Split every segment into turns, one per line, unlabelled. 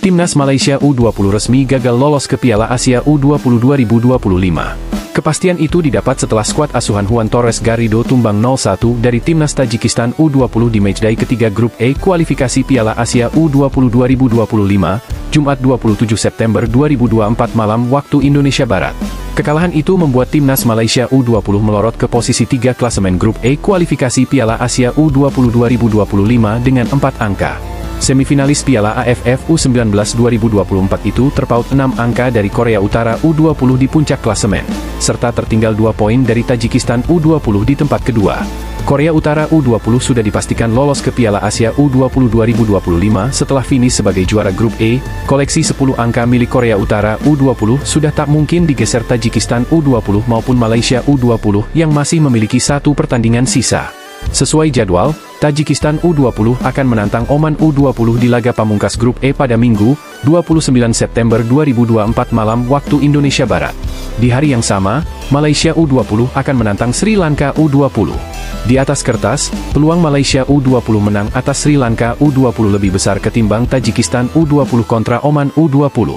Timnas Malaysia U20 resmi gagal lolos ke Piala Asia U20 2025. Kepastian itu didapat setelah skuad asuhan Juan Torres Garrido tumbang 0-1 dari Timnas Tajikistan U20 di matchday ketiga Grup E kualifikasi Piala Asia U20 2025, Jumat 27 September 2024 malam waktu Indonesia Barat. Kekalahan itu membuat Timnas Malaysia U20 melorot ke posisi 3 klasemen Grup E kualifikasi Piala Asia U20 2025 dengan 4 angka. Semifinalis Piala AFF U19 2024 itu terpaut 6 angka dari Korea Utara U20 di puncak klasemen, serta tertinggal 2 poin dari Tajikistan U20 di tempat kedua. Korea Utara U20 sudah dipastikan lolos ke Piala Asia U20 2025 setelah finish sebagai juara Grup E. Koleksi 10 angka milik Korea Utara U20 sudah tak mungkin digeser Tajikistan U20 maupun Malaysia U20 yang masih memiliki 1 pertandingan sisa. Sesuai jadwal, Tajikistan U20 akan menantang Oman U20 di laga pamungkas Grup E pada Minggu, 29 September 2024 malam waktu Indonesia Barat. Di hari yang sama, Malaysia U20 akan menantang Sri Lanka U20. Di atas kertas, peluang Malaysia U20 menang atas Sri Lanka U20 lebih besar ketimbang Tajikistan U20 kontra Oman U20.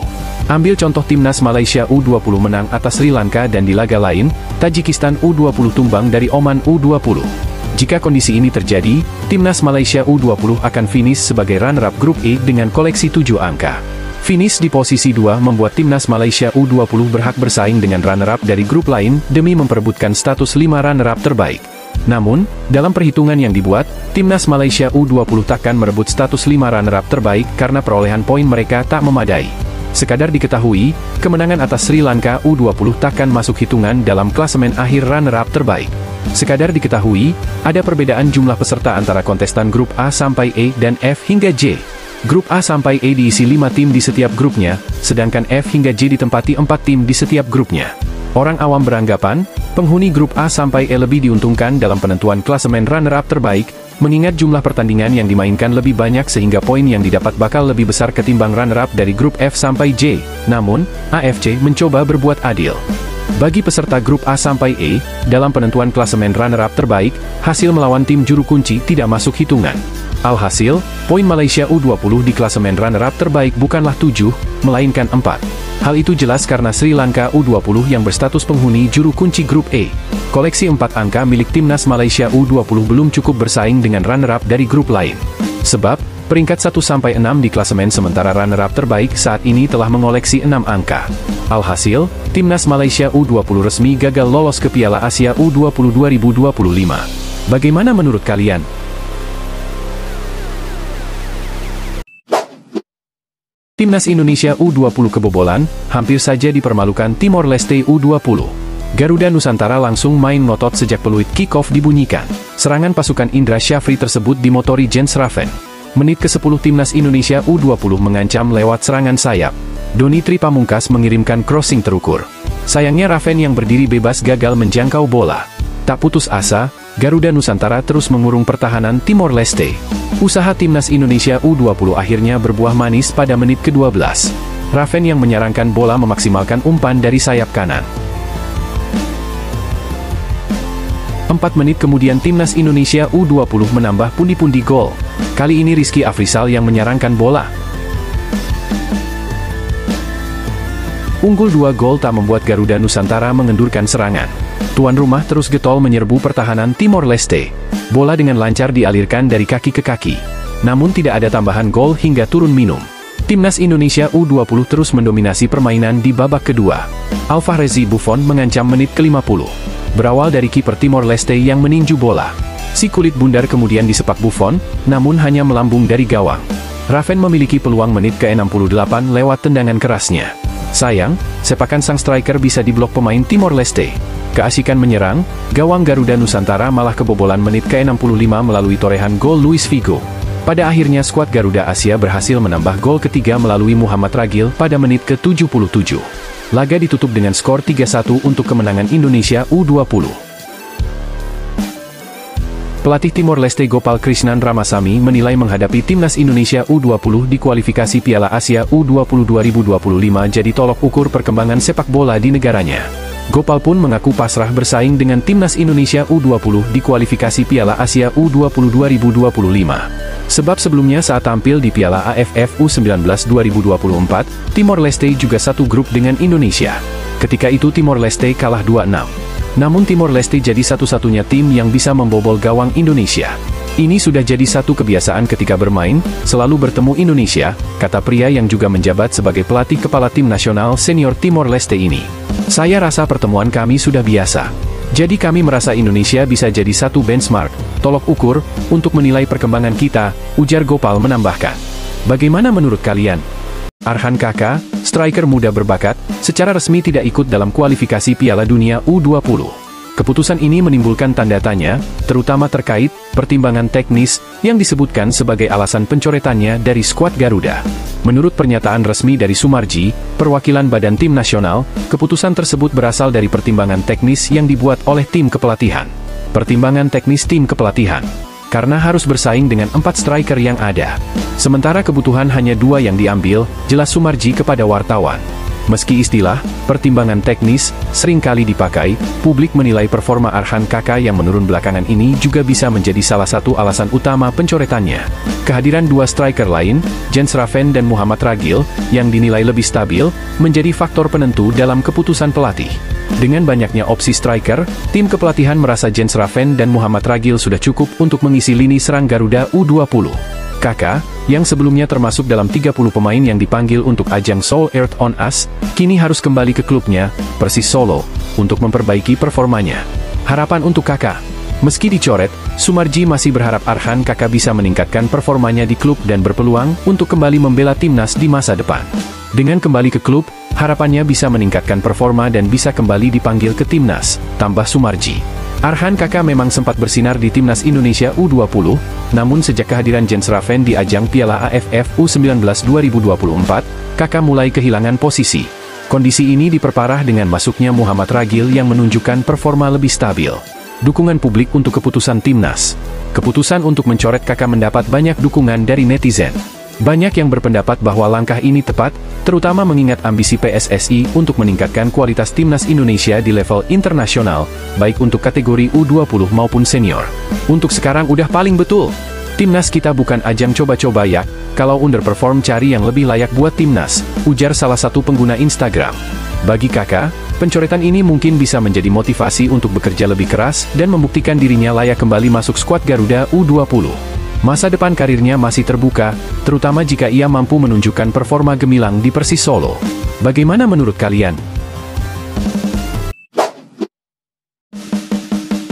Ambil contoh Timnas Malaysia U20 menang atas Sri Lanka dan di laga lain, Tajikistan U20 tumbang dari Oman U20. Jika kondisi ini terjadi, Timnas Malaysia U20 akan finish sebagai runner-up Grup E dengan koleksi 7 angka. Finish di posisi 2 membuat Timnas Malaysia U20 berhak bersaing dengan runner-up dari grup lain demi memperebutkan status 5 runner-up terbaik. Namun, dalam perhitungan yang dibuat, Timnas Malaysia U20 takkan merebut status 5 runner-up terbaik karena perolehan poin mereka tak memadai. Sekadar diketahui, kemenangan atas Sri Lanka U20 takkan masuk hitungan dalam klasemen akhir runner-up terbaik. Sekadar diketahui, ada perbedaan jumlah peserta antara kontestan Grup A sampai E dan F hingga J. Grup A sampai E diisi 5 tim di setiap grupnya, sedangkan F hingga J ditempati 4 tim di setiap grupnya. Orang awam beranggapan, penghuni Grup A sampai E lebih diuntungkan dalam penentuan klasemen runner-up terbaik, mengingat jumlah pertandingan yang dimainkan lebih banyak sehingga poin yang didapat bakal lebih besar ketimbang runner-up dari Grup F sampai J. Namun, AFC mencoba berbuat adil. Bagi peserta Grup A sampai E, dalam penentuan klasemen runner-up terbaik, hasil melawan tim juru kunci tidak masuk hitungan. Alhasil, poin Malaysia U20 di klasemen runner-up terbaik bukanlah 7, melainkan 4. Hal itu jelas karena Sri Lanka U20 yang berstatus penghuni juru kunci Grup E. Koleksi 4 angka milik Timnas Malaysia U20 belum cukup bersaing dengan runner-up dari grup lain. Sebab, peringkat 1-6 di klasemen sementara runner-up terbaik saat ini telah mengoleksi 6 angka. Alhasil, Timnas Malaysia U20 resmi gagal lolos ke Piala Asia U20 2025. Bagaimana menurut kalian? Timnas Indonesia U20 kebobolan, hampir saja dipermalukan Timor Leste U20. Garuda Nusantara langsung main ngotot sejak peluit kick-off dibunyikan. Serangan pasukan Indra Syafri tersebut dimotori Jens Raven. Menit ke-10 Timnas Indonesia U20 mengancam lewat serangan sayap. Doni Tri Pamungkas mengirimkan crossing terukur. Sayangnya Raven yang berdiri bebas gagal menjangkau bola. Tak putus asa, Garuda Nusantara terus mengurung pertahanan Timor Leste. Usaha Timnas Indonesia U20 akhirnya berbuah manis pada menit ke-12. Raven yang menyerangkan bola memaksimalkan umpan dari sayap kanan. 4 menit kemudian Timnas Indonesia U20 menambah pundi-pundi gol. Kali ini Rizky Afrizal yang menyerangkan bola. Unggul 2 gol tak membuat Garuda Nusantara mengendurkan serangan. Tuan rumah terus getol menyerbu pertahanan Timor Leste. Bola dengan lancar dialirkan dari kaki ke kaki. Namun tidak ada tambahan gol hingga turun minum. Timnas Indonesia U20 terus mendominasi permainan di babak kedua. Alvarez Buffon mengancam menit ke-50. Berawal dari kiper Timor Leste yang meninju bola. Si kulit bundar kemudian disepak Buffon, namun hanya melambung dari gawang. Raven memiliki peluang menit ke-68 lewat tendangan kerasnya. Sayang, sepakan sang striker bisa diblok pemain Timor Leste. Keasikan menyerang, gawang Garuda Nusantara malah kebobolan menit ke-65 melalui torehan gol Luis Figo. Pada akhirnya skuad Garuda Asia berhasil menambah gol ketiga melalui Muhammad Ragil pada menit ke-77. Laga ditutup dengan skor 3-1 untuk kemenangan Indonesia U20. Pelatih Timor Leste Gopal Krishnan Ramasamy menilai menghadapi Timnas Indonesia U20 di kualifikasi Piala Asia U20 2025 jadi tolok ukur perkembangan sepak bola di negaranya. Gopal pun mengaku pasrah bersaing dengan timnas Indonesia U20 di kualifikasi Piala Asia U20 2025. Sebab sebelumnya saat tampil di Piala AFF U19 2024, Timor Leste juga satu grup dengan Indonesia. Ketika itu Timor Leste kalah 2-6. Namun Timor Leste jadi satu-satunya tim yang bisa membobol gawang Indonesia. Ini sudah jadi satu kebiasaan ketika bermain, selalu bertemu Indonesia, kata pria yang juga menjabat sebagai pelatih kepala tim nasional senior Timor Leste ini. Saya rasa pertemuan kami sudah biasa. Jadi kami merasa Indonesia bisa jadi satu benchmark, tolok ukur, untuk menilai perkembangan kita, ujar Gopal menambahkan. Bagaimana menurut kalian? Arhan Kakak, striker muda berbakat, secara resmi tidak ikut dalam kualifikasi Piala Dunia U20. Keputusan ini menimbulkan tanda tanya, terutama terkait pertimbangan teknis yang disebutkan sebagai alasan pencoretannya dari skuad Garuda. Menurut pernyataan resmi dari Sumarji, perwakilan badan tim nasional, keputusan tersebut berasal dari pertimbangan teknis yang dibuat oleh tim kepelatihan. Pertimbangan teknis tim kepelatihan. Karena harus bersaing dengan 4 striker yang ada. Sementara kebutuhan hanya 2 yang diambil, jelas Sumarji kepada wartawan. Meski istilah pertimbangan teknis seringkali dipakai, publik menilai performa Arhan Kakak yang menurun belakangan ini juga bisa menjadi salah satu alasan utama pencoretannya. Kehadiran 2 striker lain, Jens Raven dan Muhammad Ragil, yang dinilai lebih stabil, menjadi faktor penentu dalam keputusan pelatih. Dengan banyaknya opsi striker, tim kepelatihan merasa Jens Raven dan Muhammad Ragil sudah cukup untuk mengisi lini serang Garuda U20. Kakak, yang sebelumnya termasuk dalam 30 pemain yang dipanggil untuk ajang Seoul Earth on Us, kini harus kembali ke klubnya, Persis Solo, untuk memperbaiki performanya. Harapan untuk Kakak. Meski dicoret, Sumarji masih berharap Arhan Kakak bisa meningkatkan performanya di klub dan berpeluang untuk kembali membela timnas di masa depan. Dengan kembali ke klub, harapannya bisa meningkatkan performa dan bisa kembali dipanggil ke timnas, tambah Sumarji. Arhan Kakak memang sempat bersinar di timnas Indonesia U20, namun sejak kehadiran Jens Raven di ajang Piala AFF U19 2024, Kakak mulai kehilangan posisi. Kondisi ini diperparah dengan masuknya Muhammad Ragil yang menunjukkan performa lebih stabil. Dukungan publik untuk keputusan timnas. Keputusan untuk mencoret Kakak mendapat banyak dukungan dari netizen. Banyak yang berpendapat bahwa langkah ini tepat, terutama mengingat ambisi PSSI untuk meningkatkan kualitas timnas Indonesia di level internasional, baik untuk kategori U20 maupun senior. Untuk sekarang udah paling betul. Timnas kita bukan ajang coba-coba ya, kalau underperform cari yang lebih layak buat timnas, ujar salah satu pengguna Instagram. Bagi Kakak, pencoretan ini mungkin bisa menjadi motivasi untuk bekerja lebih keras dan membuktikan dirinya layak kembali masuk skuad Garuda U20. Masa depan karirnya masih terbuka, terutama jika ia mampu menunjukkan performa gemilang di Persis Solo. Bagaimana menurut kalian?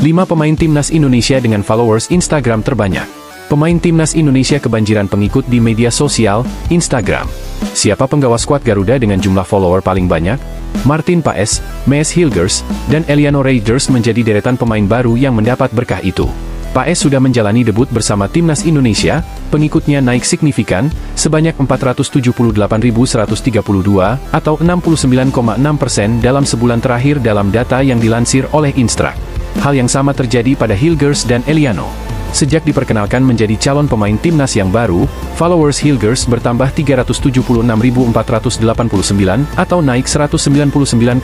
5 pemain timnas Indonesia dengan followers Instagram terbanyak. Pemain timnas Indonesia kebanjiran pengikut di media sosial, Instagram. Siapa penggawa skuad Garuda dengan jumlah follower paling banyak? Martin Paes, Mees Hilgers, dan Eliano Reijers menjadi deretan pemain baru yang mendapat berkah itu. Paes sudah menjalani debut bersama timnas Indonesia, pengikutnya naik signifikan, sebanyak 478.132 atau 69,6% dalam sebulan terakhir dalam data yang dilansir oleh Instract. Hal yang sama terjadi pada Hilgers dan Eliano. Sejak diperkenalkan menjadi calon pemain timnas yang baru, followers Hilgers bertambah 376.489 atau naik 199,1%.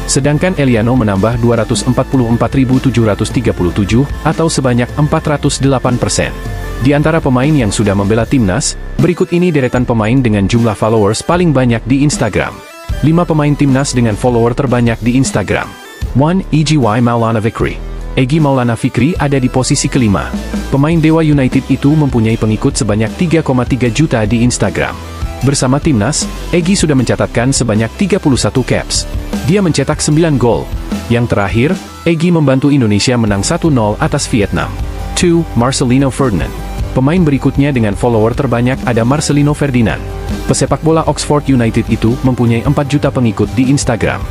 Sedangkan Eliano menambah 244.737 atau sebanyak 408%. Di antara pemain yang sudah membela timnas, berikut ini deretan pemain dengan jumlah followers paling banyak di Instagram. 5 pemain timnas dengan follower terbanyak di Instagram. 1. Egy Maulana Fikri. Egy Maulana Fikri ada di posisi kelima. Pemain Dewa United itu mempunyai pengikut sebanyak 3,3 juta di Instagram. Bersama timnas, Egy sudah mencatatkan sebanyak 31 caps. Dia mencetak 9 gol. Yang terakhir, Egy membantu Indonesia menang 1-0 atas Vietnam. 2. Marcelino Ferdinand. Pemain berikutnya dengan follower terbanyak ada Marcelino Ferdinand. Pesepak bola Oxford United itu mempunyai 4 juta pengikut di Instagram.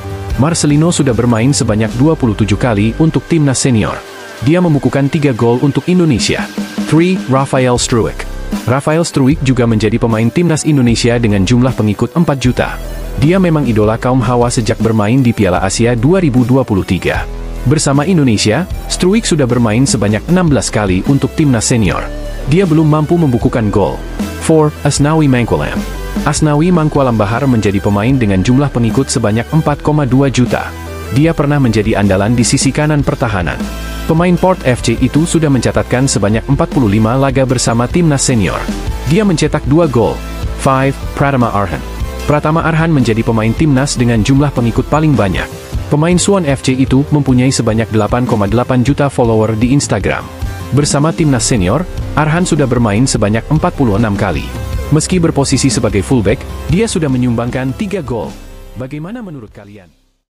Marcelino sudah bermain sebanyak 27 kali untuk timnas senior. Dia membukukan 3 gol untuk Indonesia. 3. Rafael Struijk. Rafael Struijk juga menjadi pemain timnas Indonesia dengan jumlah pengikut 4 juta. Dia memang idola kaum Hawa sejak bermain di Piala Asia 2023. Bersama Indonesia, Struijk sudah bermain sebanyak 16 kali untuk timnas senior. Dia belum mampu membukukan gol. 4. Asnawi Mangkulam. Asnawi Mangkualam Bahar menjadi pemain dengan jumlah pengikut sebanyak 4,2 juta. Dia pernah menjadi andalan di sisi kanan pertahanan. Pemain Port FC itu sudah mencatatkan sebanyak 45 laga bersama timnas senior. Dia mencetak 2 gol. 5. Pratama Arhan. Pratama Arhan menjadi pemain timnas dengan jumlah pengikut paling banyak. Pemain Suwon FC itu mempunyai sebanyak 8,8 juta follower di Instagram. Bersama timnas senior, Arhan sudah bermain sebanyak 46 kali. Meski berposisi sebagai fullback, dia sudah menyumbangkan 3 gol. Bagaimana menurut kalian?